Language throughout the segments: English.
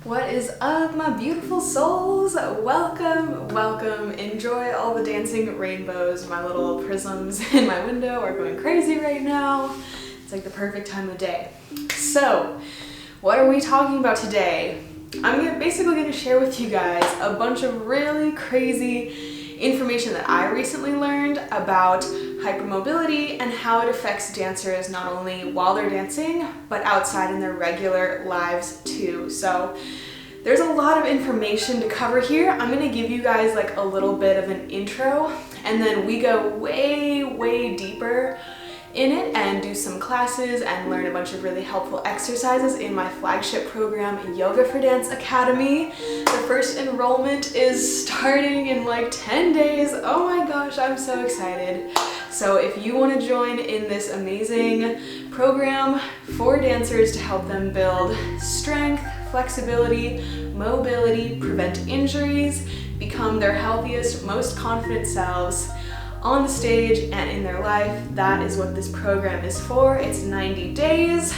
What is up, my beautiful souls? Welcome, welcome. Enjoy all the dancing rainbows. My little prisms in my window are going crazy right now. It's like the perfect time of day. So, what are we talking about today? I'm basically going to share with you guys a bunch of really crazy information that I recently learned about hypermobility and how it affects dancers not only while they're dancing, but outside in their regular lives too. So there's a lot of information to cover here. I'm gonna give you guys like a little bit of an intro, and then we go way deeper in it and do some classes and learn a bunch of really helpful exercises in my flagship program, Yoga for Dance Academy. The first enrollment is starting in like 10 days. Oh my gosh, I'm so excited. So if you want to join in this amazing program for dancers to help them build strength, flexibility, mobility, prevent injuries, become their healthiest, most confident selves on the stage and in their life, that is what this program is for. It's 90 days,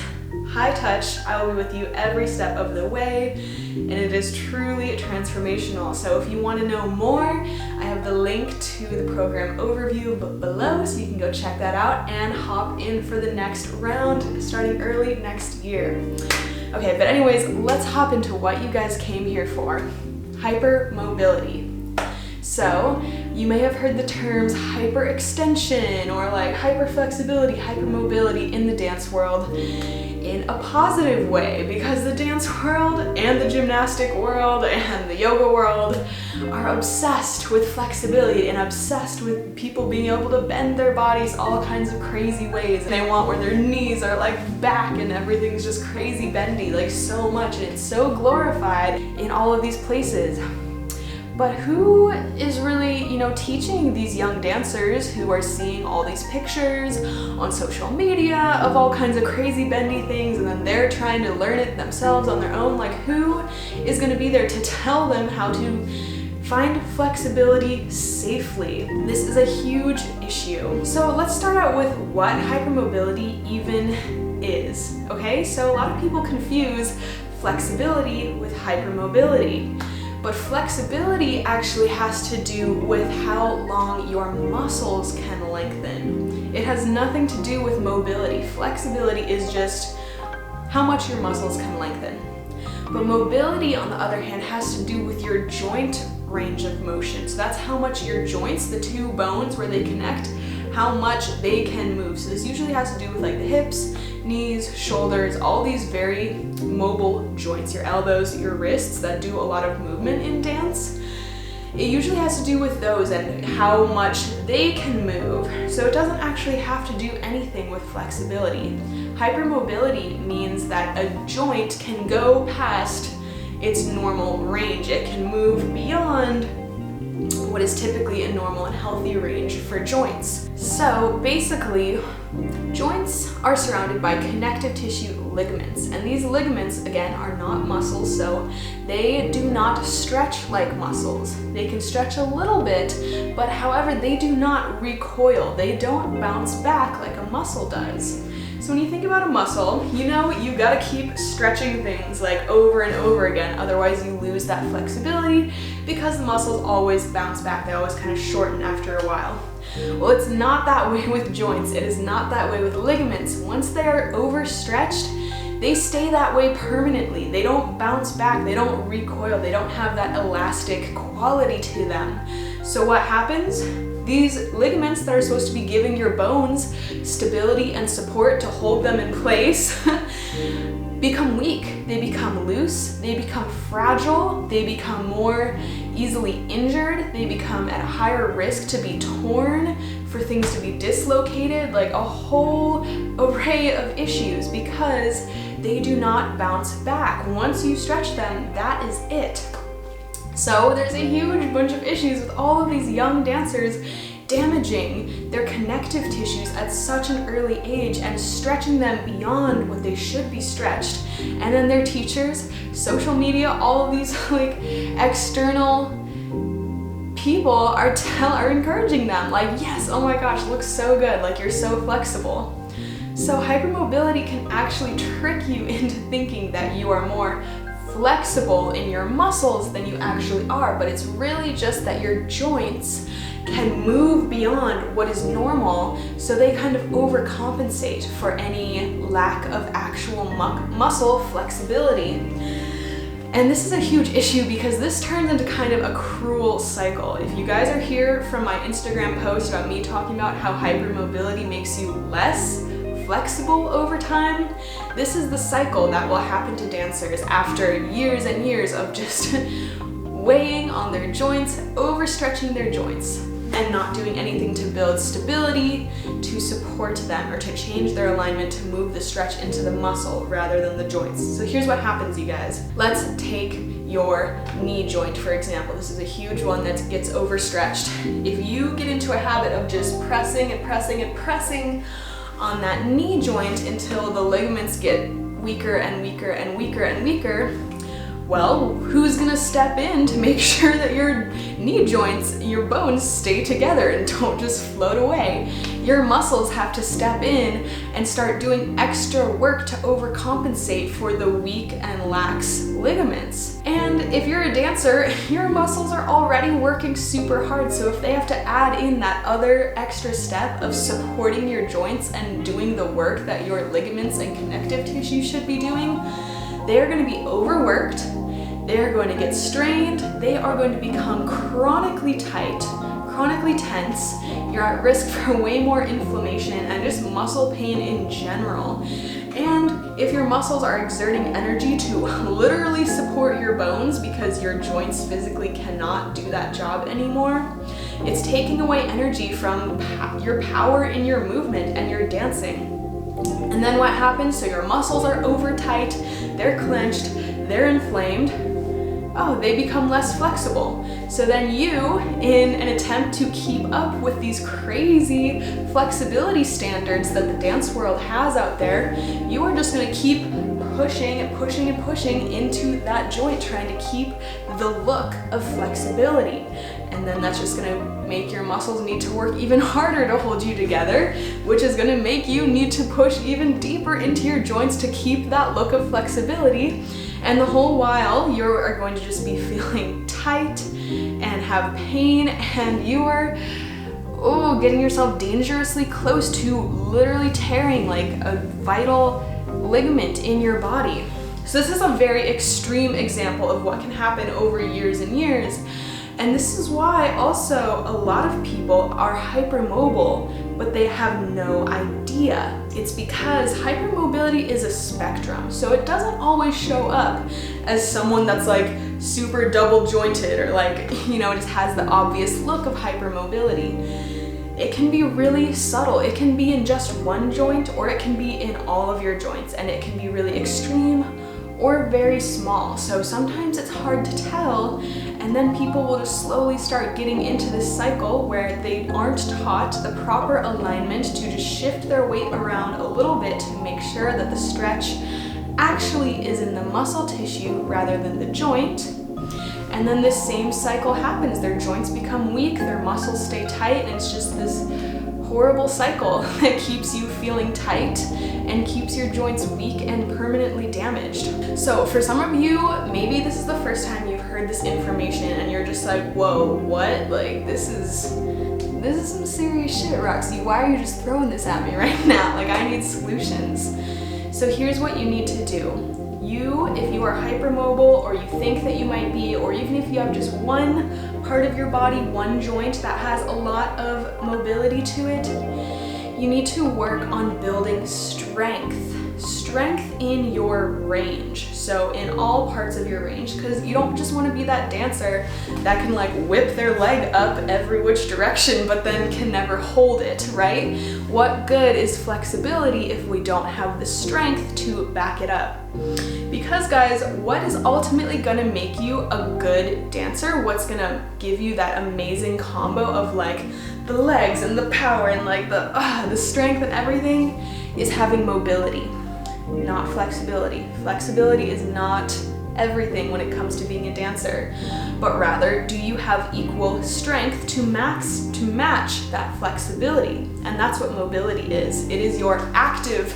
high touch. I will be with you every step of the way, and it is truly transformational. So if you want to know more, I have the link to the program overview below, so you can go check that out and hop in for the next round starting early next year. Okay, but anyways, let's hop into what you guys came here for. Hypermobility. So you may have heard the terms hyperextension or like hyperflexibility, hypermobility in the dance world in a positive way, because the dance world and the gymnastic world and the yoga world are obsessed with flexibility and obsessed with people being able to bend their bodies all kinds of crazy ways. And they want where their knees are like back and everything's just crazy bendy, like so much, and it's so glorified in all of these places. But who is really, teaching these young dancers who are seeing all these pictures on social media of all kinds of crazy bendy things, and then they're trying to learn it themselves on their own? Like, who is going to be there to tell them how to find flexibility safely? This is a huge issue. So let's start out with what hypermobility even is, okay? So a lot of people confuse flexibility with hypermobility. But flexibility actually has to do with how long your muscles can lengthen. It has nothing to do with mobility. Flexibility is just how much your muscles can lengthen. But mobility, on the other hand, has to do with your joint range of motion. So that's how much your joints, the two bones where they connect, how much they can move. So this usually has to do with like the hips, knees, shoulders, all these very mobile joints, your elbows, your wrists that do a lot of movement in dance. It usually has to do with those and how much they can move. So it doesn't actually have to do anything with flexibility. Hypermobility means that a joint can go past its normal range. It can move beyond what is typically a normal and healthy range for joints. So basically, joints are surrounded by connective tissue ligaments, and these ligaments, again, are not muscles, so they do not stretch like muscles. They can stretch a little bit, but however, they do not recoil. They don't bounce back like a muscle does. So when you think about a muscle, you gotta keep stretching things like over and over again, otherwise you lose that flexibility because the muscles always bounce back. They always kind of shorten after a while. Well, it's not that way with joints. It is not that way with ligaments. Once they are overstretched, they stay that way permanently. They don't bounce back, they don't recoil, they don't have that elastic quality to them. So what happens? These ligaments that are supposed to be giving your bones stability and support to hold them in place become weak. They become loose, they become fragile, they become more easily injured, they become at a higher risk to be torn, for things to be dislocated, like a whole array of issues, because they do not bounce back. Once you stretch them, that is it. So there's a huge bunch of issues with all of these young dancers damaging their connective tissues at such an early age and stretching them beyond what they should be stretched. And then their teachers, social media, all of these like external people are encouraging them, like, yes, oh my gosh, looks so good, like you're so flexible. So hypermobility can actually trick you into thinking that you are more flexible in your muscles than you actually are, but it's really just that your joints can move beyond what is normal, so they kind of overcompensate for any lack of actual muscle flexibility. And this is a huge issue because this turns into kind of a cruel cycle. If you guys are here from my Instagram post about me talking about how hypermobility makes you less flexible over time, this is the cycle that will happen to dancers after years and years of just weighing on their joints, overstretching their joints, and not doing anything to build stability, to support them, or to change their alignment to move the stretch into the muscle rather than the joints. So here's what happens, you guys. Let's take your knee joint, for example. This is a huge one that gets overstretched. If you get into a habit of just pressing and pressing and pressing on that knee joint until the ligaments get weaker and weaker and weaker and weaker, well, who's gonna step in to make sure that your knee joints, your bones stay together and don't just float away? Your muscles have to step in and start doing extra work to overcompensate for the weak and lax ligaments. And if you're a dancer, your muscles are already working super hard, so if they have to add in that other extra step of supporting your joints and doing the work that your ligaments and connective tissue should be doing, they are going to be overworked, they are going to get strained, they are going to become chronically tight, chronically tense. You're at risk for way more inflammation and just muscle pain in general. And if your muscles are exerting energy to literally support your bones because your joints physically cannot do that job anymore, it's taking away energy from your power in your movement and your dancing. And then what happens? So your muscles are over tight, they're clenched, they're inflamed. Oh, they become less flexible. So then you, in an attempt to keep up with these crazy flexibility standards that the dance world has out there, you are just gonna keep pushing and pushing and pushing into that joint, trying to keep the look of flexibility. And then that's just gonna make your muscles need to work even harder to hold you together, which is gonna make you need to push even deeper into your joints to keep that look of flexibility. And the whole while, you are going to just be feeling tight and have pain, and you are getting yourself dangerously close to literally tearing like a vital ligament in your body. So this is a very extreme example of what can happen over years and years. And this is why also a lot of people are hypermobile, but they have no idea. It's because hypermobility is a spectrum. So it doesn't always show up as someone that's like super double jointed or like, just has the obvious look of hypermobility. It can be really subtle. It can be in just one joint, or it can be in all of your joints, and it can be really extreme or very small. So sometimes it's hard to tell, and then people will just slowly start getting into this cycle where they aren't taught the proper alignment to just shift their weight around a little bit to make sure that the stretch actually is in the muscle tissue rather than the joint. And then this same cycle happens. Their joints become weak, their muscles stay tight, and it's just this horrible cycle that keeps you feeling tight and keeps your joints weak and permanently damaged. So for some of you, maybe this is the first time you've heard this information and you're just like, whoa, what? Like, this is some serious shit, Roxy. Why are you just throwing this at me right now? Like, I need solutions. So here's what you need to do. If you are hypermobile, or you think that you might be, or even if you have just one part of your body, one joint that has a lot of mobility to it, you need to work on building strength in your range. So in all parts of your range, because you don't just want to be that dancer that can like whip their leg up every which direction but then can never hold it, right? What good is flexibility if we don't have the strength to back it up? Because guys, what is ultimately gonna make you a good dancer, what's gonna give you that amazing combo of like the legs and the power and like the strength and everything, is having mobility, not flexibility. Flexibility is not everything when it comes to being a dancer, but rather, do you have equal strength to match that flexibility? And that's what mobility is. It is your active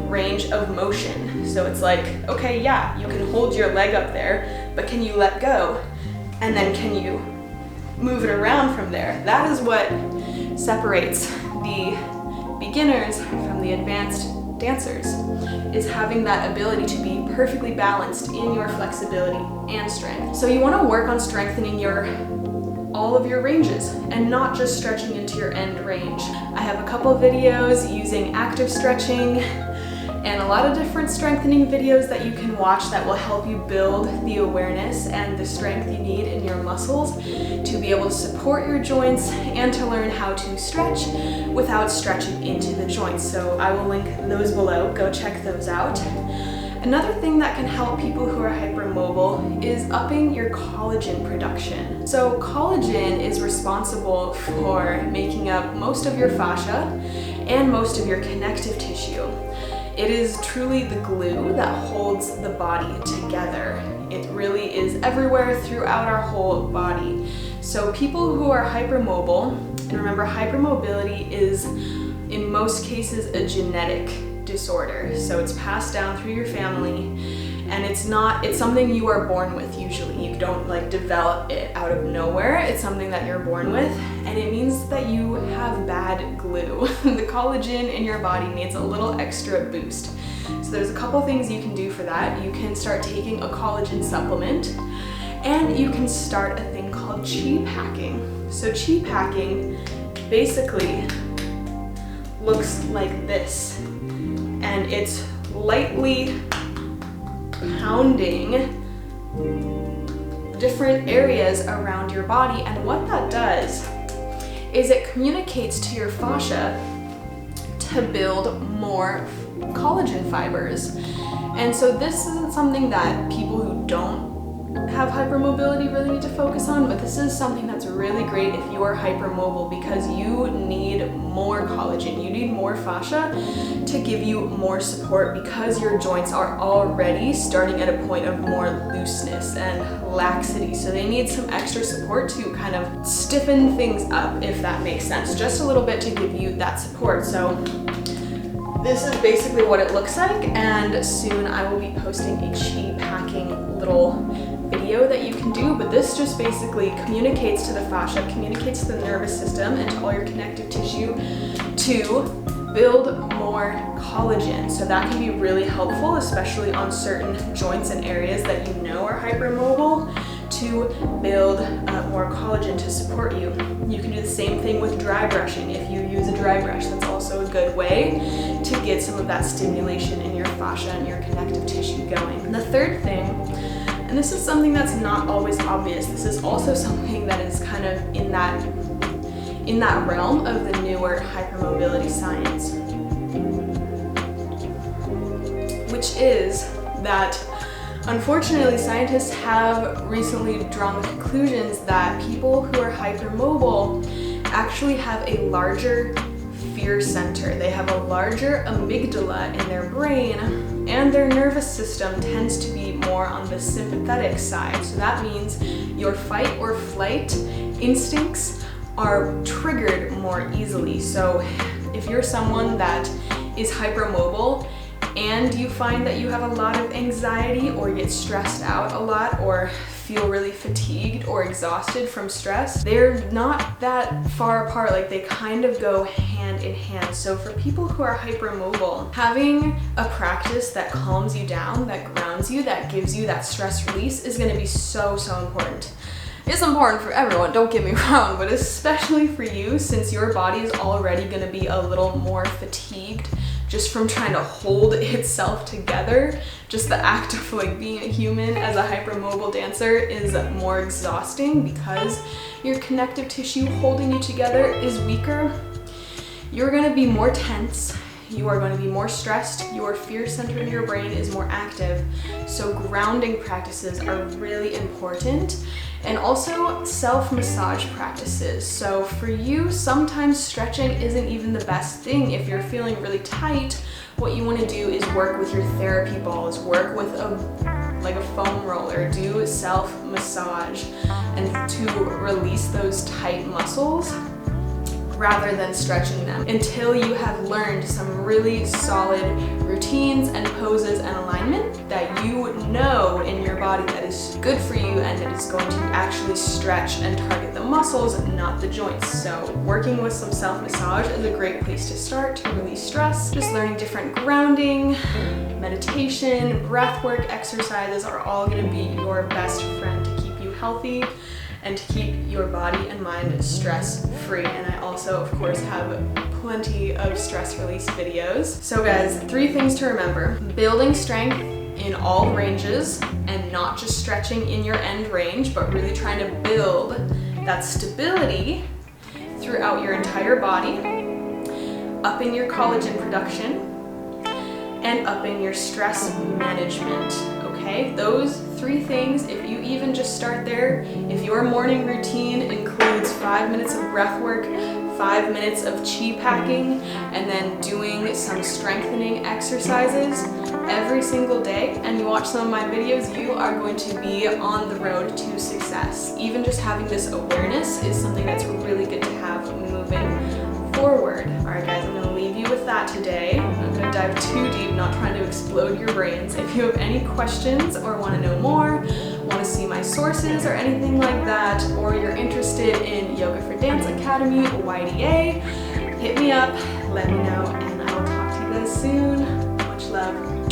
range of motion. So it's like, okay, yeah, you can hold your leg up there, but can you let go? And then can you move it around from there? That is what separates the beginners from the advanced dancers, is having that ability to be perfectly balanced in your flexibility and strength. So you want to work on strengthening all of your ranges and not just stretching into your end range. I have a couple videos using active stretching and a lot of different strengthening videos that you can watch that will help you build the awareness and the strength you need in your muscles to be able to support your joints and to learn how to stretch without stretching into the joints. So I will link those below. Go check those out. Another thing that can help people who are hypermobile is upping your collagen production. So collagen is responsible for making up most of your fascia and most of your connective tissue. It is truly the glue that holds the body together. It really is everywhere throughout our whole body. So people who are hypermobile, and remember, hypermobility is in most cases a genetic disorder. So it's passed down through your family, and it's something you are born with usually. You don't like develop it out of nowhere. It's something that you're born with, and it means that you have bad glue. The collagen in your body needs a little extra boost. So there's a couple things you can do for that. You can start taking a collagen supplement, and you can start a thing called chi packing. So chi packing basically looks like this, and it's lightly pounding different areas around your body, and what that does is it communicates to your fascia to build more collagen fibers. And so this isn't something that people who don't have hypermobility really need to focus on, but this is something that's really great if you are hypermobile, because you need more collagen, you need more fascia to give you more support, because your joints are already starting at a point of more looseness and laxity. So they need some extra support to kind of stiffen things up, if that makes sense, just a little bit to give you that support. So this is basically what it looks like, and soon I will be posting a chi packing little video that you can do, but this just basically communicates to the fascia, communicates to the nervous system and to all your connective tissue to build more collagen. So that can be really helpful, especially on certain joints and areas that you know are hypermobile, to build more collagen to support you. You can do the same thing with dry brushing. If you use a dry brush, that's also a good way to get some of that stimulation in your fascia and your connective tissue going. And the third thing, and this is something that's not always obvious, this is also something that is kind of in that realm of the newer hypermobility science, which is that unfortunately scientists have recently drawn the conclusions that people who are hypermobile actually have a larger fear center. They have a larger amygdala in their brain, and their nervous system tends to be more on the sympathetic side. So that means your fight or flight instincts are triggered more easily. So if you're someone that is hypermobile and you find that you have a lot of anxiety or get stressed out a lot or feel really fatigued or exhausted from stress, they're not that far apart. Like, they kind of go hand in hand. So for people who are hypermobile, having a practice that calms you down, that grounds you, that gives you that stress release is going to be so, so important. It's important for everyone, don't get me wrong, but especially for you, since your body is already going to be a little more fatigued just from trying to hold itself together. Just the act of like being a human as a hypermobile dancer is more exhausting because your connective tissue holding you together is weaker. You're going to be more tense. You are going to be more stressed. Your fear center in your brain is more active. So grounding practices are really important. And also self-massage practices. So for you, sometimes stretching isn't even the best thing. If you're feeling really tight, what you want to do is work with your therapy balls, work with a like a foam roller, do self-massage, and to release those tight muscles rather than stretching them until you have learned some really solid routines and poses and alignment that you know in your body that is good for you and that is going to actually stretch and target the muscles, not the joints. So working with some self-massage is a great place to start to release stress. Just learning different grounding, meditation, breath work exercises are all going to be your best friend to keep you healthy and to keep your body and mind stress-free. And I also, of course, have plenty of stress release videos. So guys, 3 things to remember. Building strength in all ranges and not just stretching in your end range, but really trying to build that stability throughout your entire body, upping your collagen production, and upping your stress management. Okay, those 3 things, if you even just start there, if your morning routine includes 5 minutes of breath work, 5 minutes of chi packing, and then doing some strengthening exercises every single day, and you watch some of my videos, you are going to be on the road to success. Even just having this awareness is something that's really good to have moving forward. All right guys, I'm gonna leave you with that today. I'm not gonna dive too deep, not trying to explode your brains. If you have any questions or wanna know more, wanna see my sources or anything like that, or you're interested in Yoga for Dance Academy, YDA, hit me up, let me know, and I will talk to you guys soon. Much love.